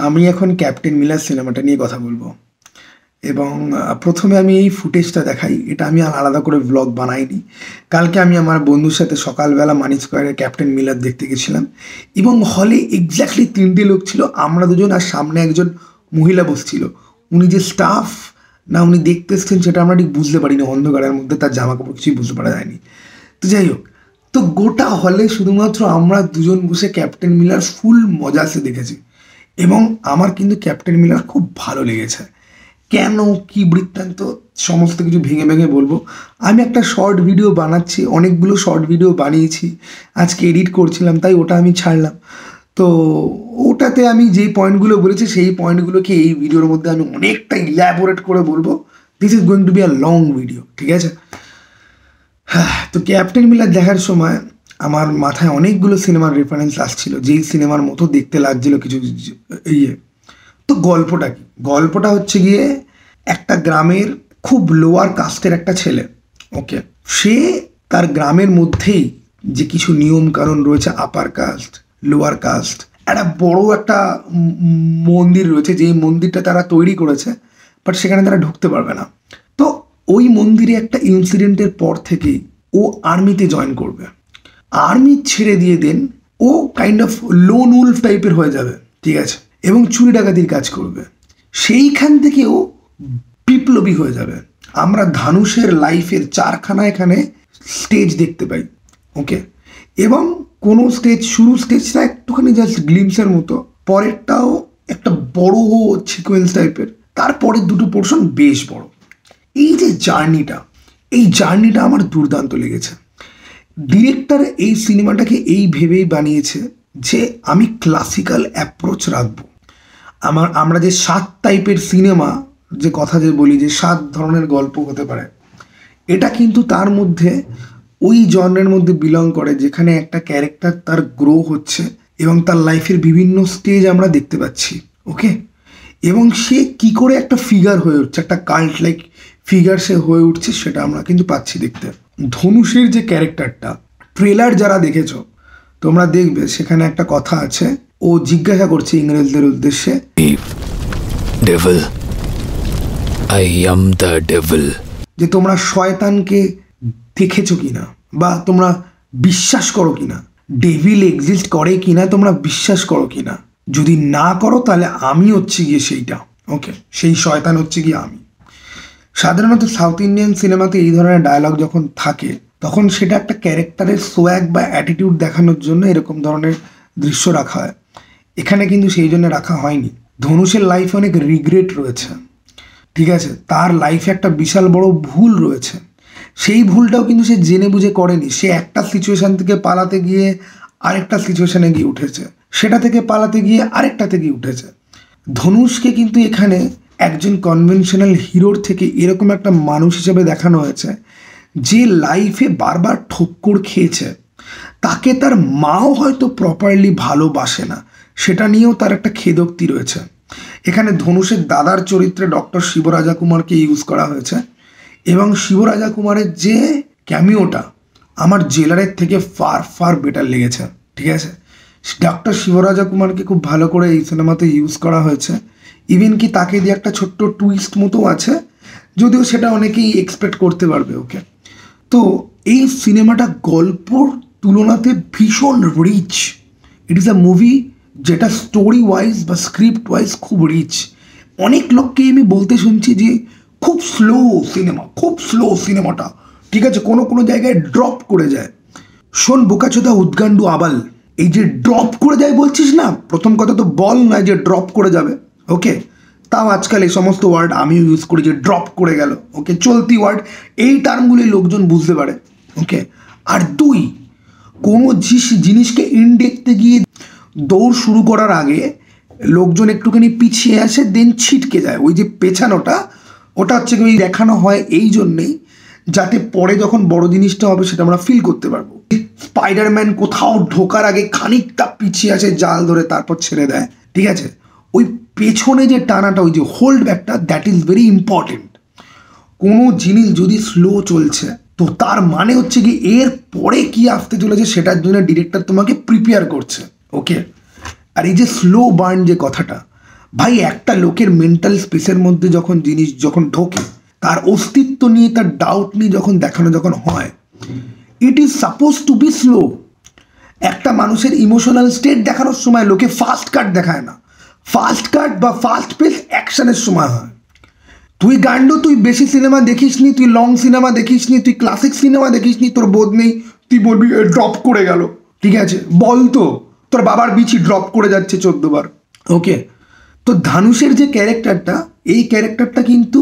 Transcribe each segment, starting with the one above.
আমি এখন captain Miller সিনেমাটা নিয়ে কথা বলবো এবং প্রথমে আমি এই ফুটেজটা দেখাই। এটা আমি আলাদা করে ব্লগ বানাইনি। কালকে আমি আমার বন্ধুর সাথে সকালবেলা মানি স্কোয়ারে ক্যাপ্টেন মিলার দেখতে গেছিলাম এবং হলে এক্স্যাক্টলি 3টে লোক ছিল, আমরা দুজন আর সামনে একজন মহিলা বসছিল। উনি যে স্টাফ না উনি দেখতে এসছেন সেটা আমরা ঠিক বুঝতে পারিনি, অন্ধকারের মধ্যে তার জামা কাপড় কিছুই বুঝতে পারা যায়নি। তো যাই হোক, তো গোটা হলে শুধুমাত্র আমরা দুজন বসে ক্যাপ্টেন মিলার ফুল মজা সে দেখেছি এবং আমার কিন্তু ক্যাপ্টেন মিলার খুব ভালো লেগেছে। কেন, কি বৃত্তান্ত, সমস্ত কিছু ভেঙে ভেঙে বলবো। আমি একটা শর্ট ভিডিও বানাচ্ছি, অনেকগুলো শর্ট ভিডিও বানিয়েছি, আজকে এডিট করছিলাম তাই ওটা আমি ছাড়লাম। তো ওটাতে আমি যেই পয়েন্টগুলো বলেছি সেই পয়েন্টগুলোকে এই ভিডিওর মধ্যে আমি অনেকটা ইলাবোরেট করে বলবো। This is going to be a long video, ঠিক আছে? হ্যাঁ, তো ক্যাপ্টেন মিলার দেখার সময় আমার মাথায় অনেকগুলো সিনেমার রেফারেন্স আসছিল, যেই সিনেমার মতো দেখতে লাগছিল কিছু ইয়ে। তো গল্পটা কি? গল্পটা হচ্ছে গিয়ে একটা গ্রামের খুব লোয়ার কাস্টের একটা ছেলে, ওকে, সে তার গ্রামের মধ্যেই যে কিছু নিয়ম কানুন রয়েছে, আপার কাস্ট লোয়ার কাস্ট, একটা বড় একটা মন্দির রয়েছে, যেই মন্দিরটা তারা তৈরি করেছে বাট সেখানে তারা ঢুকতে পারবে না। তো ওই মন্দিরে একটা ইনসিডেন্টের পর থেকেই ও আর্মিতে জয়েন করবে। আর্মি ছেড়ে দিয়ে দেন ও কাইন্ড অফ লোন উলফ টাইপের হয়ে যাবে, ঠিক আছে, এবং চুরি ডাকাতির কাজ করবে। সেইখান থেকে ও বিপ্লবী হয়ে যাবে। আমরা ধানুষের লাইফের 4খানা এখানে স্টেজ দেখতে পাই, ওকে, এবং কোনো স্টেজ শুরু স্টেজটা একটুখানি জাস্ট গ্লিমসের মতো, পরেরটাও একটা বড় সিকোয়েন্স টাইপের, তারপরের দুটো পোর্শন বেশ বড়। এই যে জার্নিটা আমার দুর্দান্ত লেগেছে। ডিরেক্টর এই সিনেমাটাকে এই ভেবেই বানিয়েছে যে আমি ক্লাসিক্যাল অ্যাপ্রোচ রাখবো। আমরা যে 7 টাইপের সিনেমা যে কথা যে বলি যে 7 ধরনের গল্প হতে পারে, এটা কিন্তু তার মধ্যে ওই জনরের মধ্যে বিলং করে যেখানে একটা ক্যারেক্টার তার গ্রো হচ্ছে এবং তার লাইফের বিভিন্ন স্টেজ আমরা দেখতে পাচ্ছি, ওকে, এবং সে কি করে একটা ফিগার হয়ে উঠছে, একটা কাল্ট লাইক ফিগার সে হয়ে উঠছে, সেটা আমরা কিন্তু পাচ্ছি দেখতে। ধনুষের যে ক্যারেক্টারটা, ট্রেলার যারা দেখেছ তোমরা দেখবে সেখানে একটা কথা আছে, ও জিজ্ঞাসা করছে ইংরেজদের উদ্দেশ্যে, devil, I am the devil, যে তোমরা শয়তানকে দেখেছো কিনা বা তোমরা বিশ্বাস করো কিনা, ডেভিল এক্সিস্ট করে কিনা তোমরা বিশ্বাস করো কিনা, যদি না করো তাহলে আমি হচ্ছে গিয়ে সেইটা, ওকে, সেই শয়তান হচ্ছে গিয়ে আমি। সাধারণত সাউথ ইন্ডিয়ান সিনেমাতে এই ধরনের ডায়লগ যখন থাকে তখন সেটা একটা ক্যারেক্টারের সোয়াগ বা অ্যাটিটিউড দেখানোর জন্য এরকম ধরনের দৃশ্য রাখা হয়। এখানে কিন্তু সেই জন্য রাখা হয়নি। ধনুষের লাইফে অনেক রিগ্রেট রয়েছে, ঠিক আছে, তার লাইফে একটা বিশাল বড় ভুল রয়েছে, সেই ভুলটাও কিন্তু সে জেনে বুঝে করেনি। সে একটা সিচুয়েশান থেকে পালাতে গিয়ে আরেকটা সিচুয়েশানে গিয়ে উঠেছে, সেটা থেকে পালাতে গিয়ে আরেকটাতে গিয়ে উঠেছে। ধনুষকে কিন্তু এখানে একজন কনভেনশনাল হিরোর থেকে এরকম একটা মানুষ হিসেবে দেখানো হয়েছে যে লাইফে বারবার ঠক্কর খেয়েছে, তাকে তার মাও হয়তো প্রপারলি ভালোবাসে না, সেটা নিয়েও তার একটা খেদোক্তি রয়েছে। এখানে ধনুষের দাদার চরিত্রে ডক্টর শিবরাজা কুমারকে ইউজ করা হয়েছে এবং শিবরাজা কুমারের যে ক্যামিওটা আমার জেলারের থেকে ফার ফার বেটার লেগেছে, ঠিক আছে। ডক্টর শিবরাজা কুমারকে খুব ভালো করে এই সিনেমাতে ইউজ করা হয়েছে। ইভেন কি তাকে দিয়ে একটা ছোট্ট টুইস্ট মতো আছে, যদিও সেটা অনেকেই এক্সপেক্ট করতে পারবে, ওকে। তো এই সিনেমাটা গল্পর তুলনাতে ভীষণ rich. It is a movie যেটা স্টোরি ওয়াইজ বা স্ক্রিপ্ট ওয়াইজ খুব রিচ। অনেক লোককে আমি বলতে শুনছি যে খুব স্লো সিনেমাটা, ঠিক আছে, কোনো কোনো জায়গায় ড্রপ করে যায়। শোন বোকাচোদা উদ্গান্ডু আবাল, এই যে ড্রপ করে যায় বলছিস না, প্রথম কথা তো বল নয় যে ড্রপ করে যাবে, ওকে, তাও আজকাল এই সমস্ত ওয়ার্ড আমিও ইউজ করি যে ড্রপ করে গেল, ওকে, চলতি ওয়ার্ড, এই টার্মগুলি লোকজন বুঝতে পারে, ওকে। আর 2, কোনো জিনিসকে ইন দেখতে গিয়ে দৌড় শুরু করার আগে লোকজন একটুখানি পিছিয়ে আসে, দেন ছিটকে যায়। ওই যে পেছানোটা, ওটা হচ্ছে ওই দেখানো হয় এই জন্যেই যাতে পরে যখন বড় জিনিসটা হবে সেটা আমরা ফিল করতে পারবো। স্পাইডারম্যান কোথাও ঢোকার আগে খানিকটা পিছিয়ে আসে জাল ধরে, তারপর ছেড়ে দেয়, ঠিক আছে। ওই পেছনে যে টানাটা, ওই যে হোল্ড ব্যাকটা, দ্যাট ইজ ভেরি ইম্পর্টেন্ট। কোনো জিনিস যদি স্লো চলছে তো তার মানে হচ্ছে কি এর পরে কি আসতে চলেছে সেটার জন্য ডিরেক্টর তোমাকে প্রিপেয়ার করছে, ওকে। আর এই যে স্লো বার্ন যে কথাটা, ভাই একটা লোকের মেন্টাল স্পেসের মধ্যে যখন জিনিস যখন ঢোকে, তার অস্তিত্ব নিয়ে, তার ডাউট নিয়ে যখন দেখানো যখন হয়, it is suppose to be slow. একটা মানুষের ইমোশনাল স্টেট দেখানোর সময় লোকে ফাস্ট কাট দেখায় না, ফাস্ট কাট বা ফাস্ট পেস অ্যাকশনের সময় হয়। তুই গান্ডু, তুই বেশি সিনেমা দেখিসনি, তুই লং সিনেমা দেখিসনি, তুই ক্লাসিক সিনেমা দেখিসনি, তোর বোধ নেই, তুই বলবি ড্রপ করে গেল। ঠিক আছে, বল তো তোর বাবার বিচি ড্রপ করে যাচ্ছে 14 বার। ওকে, তো ধানুষের যে ক্যারেক্টারটা, এই ক্যারেক্টারটা কিন্তু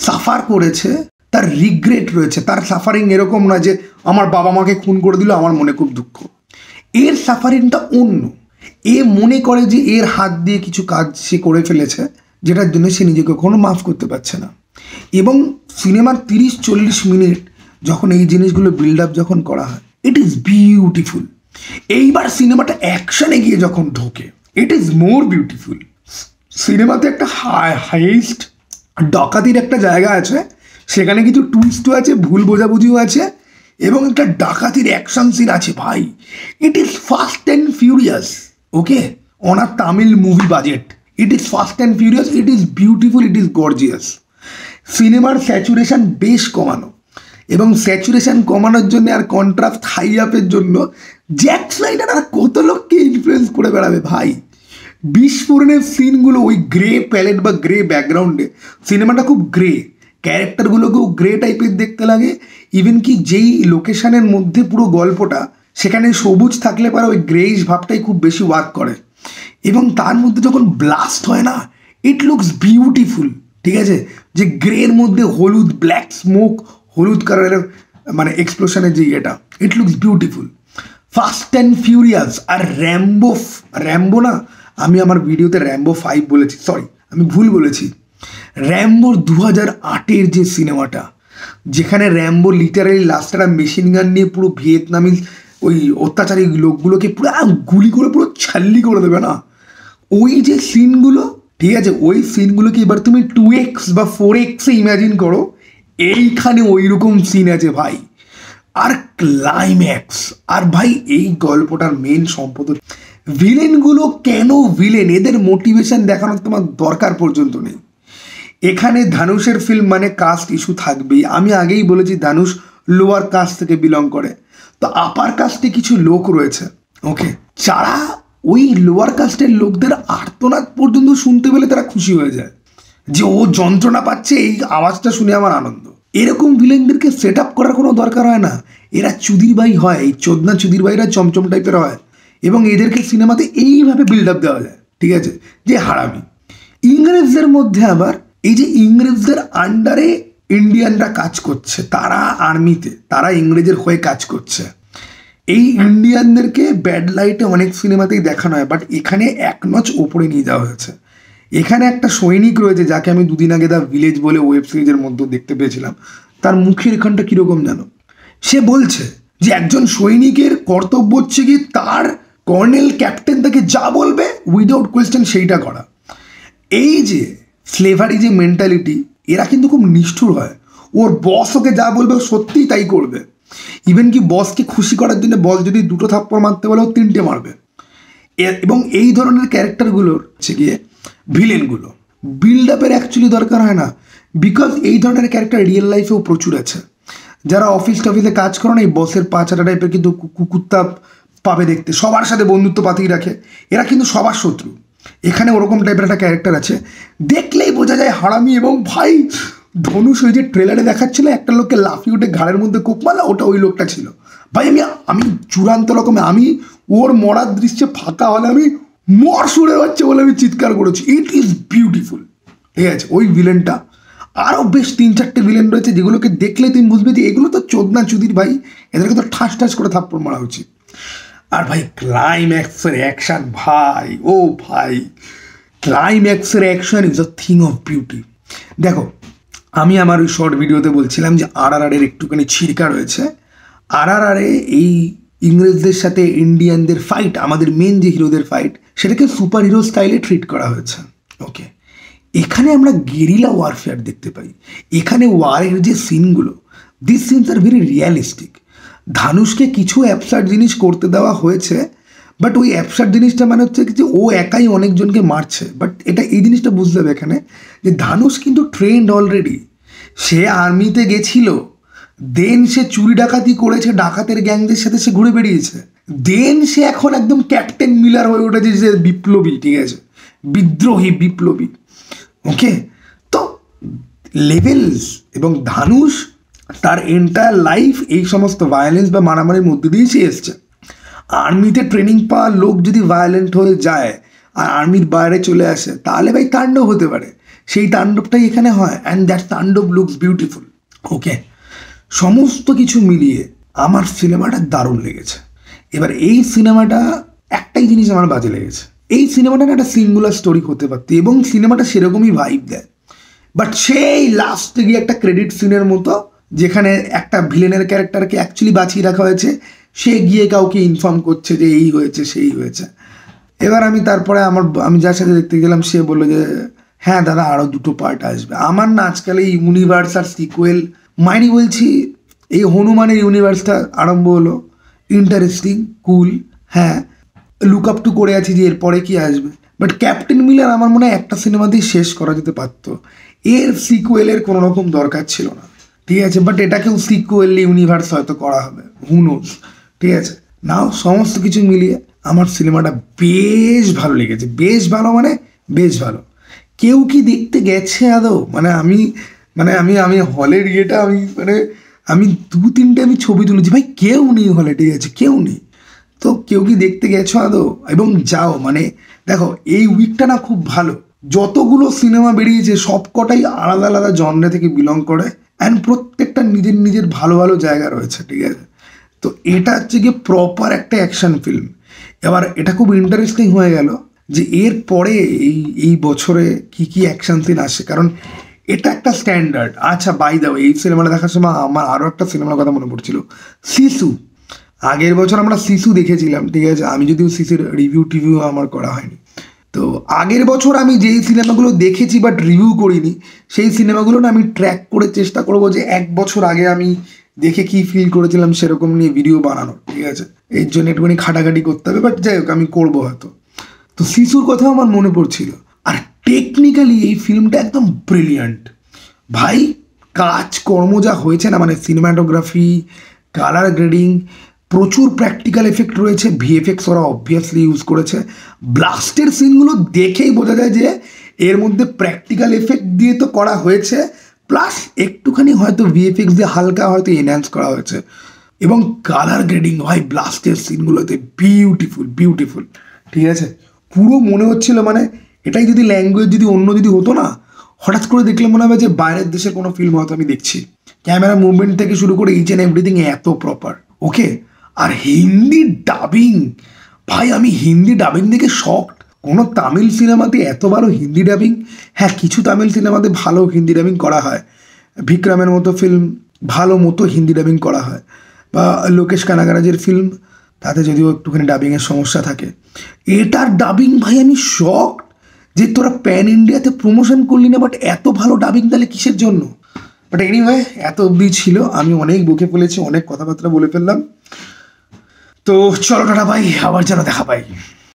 সাফার করেছে, তার রিগ্রেট রয়েছে, তার সাফারিং এরকম না যে আমার বাবা মাকে খুন করে দিল, আমার মনে খুব দুঃখ। এর সাফারিংটা অন্য। এ মনে করে যে এর হাত দিয়ে কিছু কাজ সে করে ফেলেছে, যেটার জন্য সে নিজেকে কোনো মাফ করতে পারছে না। এবং সিনেমার 30-40 মিনিট যখন এই জিনিসগুলো বিল্ড আপ যখন করা হয়, ইট ইজ বিউটিফুল। এইবার সিনেমাটা অ্যাকশনে গিয়ে যখন ঢোকে, ইট ইজ মোর বিউটিফুল। সিনেমাতে একটা হাইস্ট ডাকাতির একটা জায়গা আছে, সেখানে কিছু টুইস্টও আছে, ভুল বোঝাবুঝিও আছে, এবং একটা ডাকাতির অ্যাকশন সিন আছে। ভাই, it is fast and furious. Okay, on a Tamil movie budget, it is fast and furious, it is beautiful, it is gorgeous. সিনেমার স্যাচুরেশন বেশ কমানো, এবং স্যাচুরেশন কমানোর জন্য আর কন্ট্রাস্ট হাই আপের জন্য জ্যাক স্নাইডার আর কত লোককে ইনফ্লুয়েন্স করে বেড়াবে। ভাই, বিস্ফোরণের সিনগুলো ওই গ্রে প্যালেট বা গ্রে ব্যাকগ্রাউন্ডে, সিনেমাটা খুব গ্রে, ক্যারেক্টারগুলোকেও গ্রে টাইপের দেখতে লাগে। ইভেন কি যেই লোকেশনের মধ্যে পুরো গল্পটা, সেখানে সবুজ থাকলে পরে ওই গ্রেইশ ভাবটাই খুব বেশি ওয়ার্ক করে। এবং তার মধ্যে যখন ব্লাস্ট হয় না, ইট লুকস বিউটিফুল। ঠিক আছে, যে গ্রের মধ্যে হলুদ, ব্ল্যাক স্মোক, হলুদ কালারের মানে এক্সপ্লোশনের যে ইয়েটা, it looks beautiful. Fast and furious. আর র্যাম্বো না, আমি আমার ভিডিওতে র্যাম্বো 5 বলেছি, সরি আমি ভুল বলেছি। র্যাম্বোর 2008-এর যে সিনেমাটা, যেখানে র্যাম্বো লিটারালি লাস্টটা মেশিন গান নিয়ে পুরো ভিয়েতনামি ওই অত্যাচারী লোকগুলোকে পুরো গুলি করে পুরো ছাল্লি করে দেবে না, ওই যে সিনগুলো, ঠিক আছে, ওই সিনগুলোকে এবার তুমি 2x বা 4x-এ ইম্যাজিন করো, এইখানে ওই রকম সিন আছে ভাই। আর ক্লাইম্যাক্স, আর ভাই এই গল্পটার মেন সম্পদ ভিলেনগুলো কেন ভিলেন, এদের মোটিভেশন দেখানোর তোমার দরকার পর্যন্ত নেই। এখানে ধানুষের ফিল্ম মানে কাস্ট ইস্যু থাকবেই। আমি আগেই বলেছি ধানুষ লোয়ার কাস্ট থেকে বিলং করে, তো আপার কাস্টে কিছু লোক রয়েছে, ওকে, যারা ওই লোয়ার কাস্টের লোকদের আর্তনাদ পর্যন্ত শুনতে পেলে তারা খুশি হয়ে যায় যে ও যন্ত্রণা পাচ্ছে, এই আওয়াজটা শুনে আমার আনন্দ। এরকম ভিলেনদেরকে সেট আপ করার কোনো দরকার হয় না। এরা চুদির ভাই হয়, এই চোদনা চুদির ভাইরা চমচম টাইপের হয়, এবং এদেরকে সিনেমাতে এইভাবে বিল্ড আপ দেওয়া যায়। ঠিক আছে, যে হারামি। ইংরেজদের মধ্যে আবার এই যে ইংরেজদের আন্ডারে ইন্ডিয়ানরা কাজ করছে, তারা আর্মিতে, তারা ইংরেজের হয়ে কাজ করছে। এই ইন্ডিয়ানদেরকে ব্যাড লাইটে অনেক সিনেমাতেই দেখানো হয়, বাট এখানে এক নচ ওপরে নিয়ে যাওয়া হয়েছে। এখানে একটা সৈনিক রয়েছে, যাকে আমি দুদিন আগে দ্য ভিলেজ বলে ওয়েব সিরিজের মধ্যে দেখতে পেয়েছিলাম। তার মুখের এখানটা কীরকম জানো, সে বলছে যে একজন সৈনিকের কর্তব্য হচ্ছে কি তার কর্নেল ক্যাপ্টেন তাকে যা বলবে উইদাউট কোয়েশ্চেন সেইটা করা। এই যে স্লেভারি যে মেন্টালিটি, এরা কিন্তু খুব নিষ্ঠুর হয়। ওর বস ওকে যা বলবে সত্যিই তাই করবে। ইভেন কি বসকে খুশি করার জন্য বস যদি 2টো থাপ্পড় মারতে বলে 3টে মারবে। এবং এই ধরনের ক্যারেক্টারগুলোর হচ্ছে গিয়ে ভিলেনগুলো বিল্ড আপের অ্যাকচুয়ালি দরকার হয় না, বিকজ এই ধরনের ক্যারেক্টার রিয়েল লাইফেও প্রচুর আছে। যারা অফিস টফিসে কাজ করে না, এই বসের পাঁচাটা টাইপের কিন্তু কুকুত্তা পাবে দেখতে, সবার সাথে বন্ধুত্ব পাতিয়ে রাখে, এরা কিন্তু সবার শত্রু। এখানে ওরকম টাইপের একটা ক্যারেক্টার আছে, দেখলেই বোঝা যায় হারামি। এবং ভাই ধনুষ ওই যে ট্রেলারে দেখাচ্ছিল একটা লোককে লাফিয়ে উঠে ঘাড়ের মধ্যে কোপ মারলা, ওটা ওই লোকটা ছিল। ভাই আমি চূড়ান্ত রকমে আমি ওর মরার দৃশ্যে ফাঁকা হলে আমি মর সুরে হচ্ছে বলে আমি চিৎকার করেছি। It is beautiful. ঠিক আছে, ওই ভিলেনটা আরও বেশ 3-4টে ভিলেন রয়েছে, যেগুলোকে দেখলে তুমি বুঝবে যে এগুলো তো চোদনা চুদির ভাই, এদেরকে তো ঠাস ঠাস করে থাপ্পড় মারা উচিত। আর ভাই ক্লাইম্যাক্সের অ্যাকশন, ভাই ও ভাই, ক্লাইম্যাক্সের action is a thing of beauty. দেখো, আমি আমার ওই শর্ট ভিডিওতে বলছিলাম যে RRR-এর একটুখানি ছিড়কা রয়েছে। RRR-এ এই ইংরেজদের সাথে ইন্ডিয়ানদের ফাইট, আমাদের মেন যে হিরোদের ফাইট, সেটাকে সুপার হিরো স্টাইলে ট্রিট করা হয়েছে। ওকে, এখানে আমরা গেরিলা ওয়ারফেয়ার দেখতে পাই। এখানে ওয়ারের যে সিনগুলো, this scenes are very realistic. ধানুষকে কিছু অ্যাবসার্ড জিনিস করতে দেওয়া হয়েছে, বাট ওই অ্যাবসার্ড জিনিসটা মানে হচ্ছে কি যে ও একাই অনেকজনকে মারছে, বাট এটা এই জিনিসটা বুঝতে হবে এখানে যে ধানুষ কিন্তু ট্রেন্ড অলরেডি, সে আর্মিতে গেছিল, দেন সে চুরি ডাকাতি করেছে, ডাকাতের গ্যাংদের সাথে সে ঘুরে বেরিয়েছে, দেন সে এখন একদম ক্যাপ্টেন মিলার হয়ে উঠেছে, যে বিপ্লবী, ঠিক আছে, বিদ্রোহী বিপ্লবী। ওকে, তো লেভেলস এবং ধানুষ তার এন্টায়ার লাইফ এই সমস্ত ভায়োলেন্স বা মারামারির মধ্যে দিয়েই সে এসছে। আর্মিতে ট্রেনিং পাওয়া লোক যদি ভায়োলেন্ট হয়ে যায় আর আর্মির বাইরে চলে আসে, তাহলে ভাই তাণ্ডব হতে পারে। সেই তাণ্ডবটাই এখানে হয়, অ্যান্ড দ্যাট তাণ্ডব লুকস বিউটিফুল। ওকে, সমস্ত কিছু মিলিয়ে আমার সিনেমাটা দারুণ লেগেছে। এবার এই সিনেমাটা একটাই জিনিস আমার বাজে লেগেছে, এই সিনেমাটা না একটা সিঙ্গুলার স্টোরি হতে পারত এবং সিনেমাটা সেরকমই ভাইব দেয়, বাট সেই লাস্টে গিয়ে একটা ক্রেডিট সিনের মতো, যেখানে একটা ভিলেনের ক্যারেক্টারকে অ্যাকচুয়ালি বাঁচিয়ে রাখা হয়েছে, সে গিয়ে কাউকে ইনফর্ম করছে যে এই হয়েছে সেই হয়েছে। এবার তারপরে আমি যার সাথে দেখতে গেলাম সে বললো যে হ্যাঁ দাদা আরও 2টো পার্ট আসবে। আমার না আজকাল এই ইউনিভার্স আর সিকুয়েল মাইনি বলছি, এই হনুমানের ইউনিভার্সটা আরম্ভ হলো, ইন্টারেস্টিং, কুল, হ্যাঁ লুক আপ টু করে আছি যে এরপরে কি আসবে। বাট ক্যাপ্টেন মিলার আমার মনে হয় একটা সিনেমাতেই শেষ করা যেতে পারত, এর সিকুয়েলের কোনো রকম দরকার ছিল না, ঠিক আছে। বাট এটাকেও সিকুয়েল ইউনিভার্স হয়তো করা হবে, হু নোজ, ঠিক আছে। নাও সমস্ত কিছু মিলিয়ে আমার সিনেমাটা বেশ ভালো লেগেছে, বেশ ভালো মানে বেশ ভালো। কেউ কি দেখতে গেছে আদৌ? আমি হলের ইয়েটা আমি 2-3টে ছবি তুলেছি ভাই, কেউ নেই হলে, ঠিক আছে, কেউ নেই। তো কেউ কি দেখতে গেছো আদৌ? এবং যাও, দেখো এই উইকটা না খুব ভালো, যতগুলো সিনেমা বেরিয়েছে সবকটাই আলাদা আলাদা জনরা থেকে বিলং করে, অ্যান্ড প্রত্যেকটা নিজের নিজের ভালো ভালো জায়গা রয়েছে, ঠিক আছে। তো এটা হচ্ছে গিয়ে প্রপার একটা অ্যাকশন ফিল্ম। এবার এটা খুব ইন্টারেস্টিং হয়ে গেল যে এর পরে এই বছরে কি কি অ্যাকশন সিন আসে, কারণ এটা একটা স্ট্যান্ডার্ড। আচ্ছা বাই দাও, এই সিনেমাটা দেখার সময় আমার আরও একটা সিনেমার কথা মনে পড়ছিল, শিশু। আগের বছর আমরা শিশু দেখেছিলাম, ঠিক আছে, আমি যদিও শিশুর রিভিউ আমার করা হয়নি। তো আগের বছর আমি যেই সিনেমাগুলো দেখেছি বাট রিভিউ করিনি, সেই সিনেমাগুলো না আমি ট্র্যাক করে চেষ্টা করবো যে 1 বছর আগে আমি দেখে কি ফিল করেছিলাম সেরকম নিয়ে ভিডিও বানানো, ঠিক আছে। এর জন্য একটুখানি খাটাখাটি করতে হবে, বাট যাই হোক আমি করবো হয়তো। তো শিশুর কথা আমার মনে পড়ছিল। আর টেকনিক্যালি এই ফিল্মটা একদম ব্রিলিয়ান্ট ভাই, কাজকর্ম যা হয়েছে না, সিনেমাটোগ্রাফি, কালার গ্রেডিং, প্রচুর প্র্যাকটিক্যাল এফেক্ট রয়েছে, ভিএফএক্স ওরা অবভিয়াসলি ইউজ করেছে। ব্লাস্টের সিনগুলো দেখেই বোঝা যায় যে এর মধ্যে প্র্যাকটিক্যাল এফেক্ট দিয়ে তো করা হয়েছে, প্লাস একটুখানি হয়তো ভিএফএক্স দিয়ে হালকা হয়তো এনহ্যান্স করা হয়েছে। এবং কালার গ্রেডিং ভাই ব্লাস্টের সিনগুলোতে বিউটিফুল বিউটিফুল, ঠিক আছে। পুরো মনে হচ্ছিল এটাই যদি ল্যাঙ্গুয়েজ যদি অন্য যদি হতো না, হঠাৎ করে দেখলে মনে হবে যে বাইরের দেশের কোনো ফিল্ম হয়তো আমি দেখছি। ক্যামেরা মুভমেন্ট থেকে শুরু করে ইচ অ্যান্ড এভরিথিং এত প্রপার। ওকে, আর হিন্দি ডাবিং ভাই, আমি হিন্দি ডাবিং দেখে শকড। কোনো তামিল সিনেমাতে এত ভালো হিন্দি ডাবিং, হ্যাঁ কিছু তামিল সিনেমাতে ভালো হিন্দি ডাবিং করা হয়, বিক্রমের মতো ফিল্ম ভালো মতো হিন্দি ডাবিং করা হয়, বা লোকেশ কানাগরাজের ফিল্ম তাতে যদিও একটুখানি ডাবিংয়ের সমস্যা থাকে। এটার ডাবিং ভাই আমি শকড যে তোরা প্যান ইন্ডিয়াতে প্রমোশন করলি না, বাট এত ভালো ডাবিং তাহলে কিসের জন্য? বাট এনিওয়ে এত অবধি ছিল, আমি অনেক বকে ফেলেছি, অনেক কথাবার্তা বলে ফেললাম। তো চলো টাটা ভাই, আবার যেন দেখা পাই।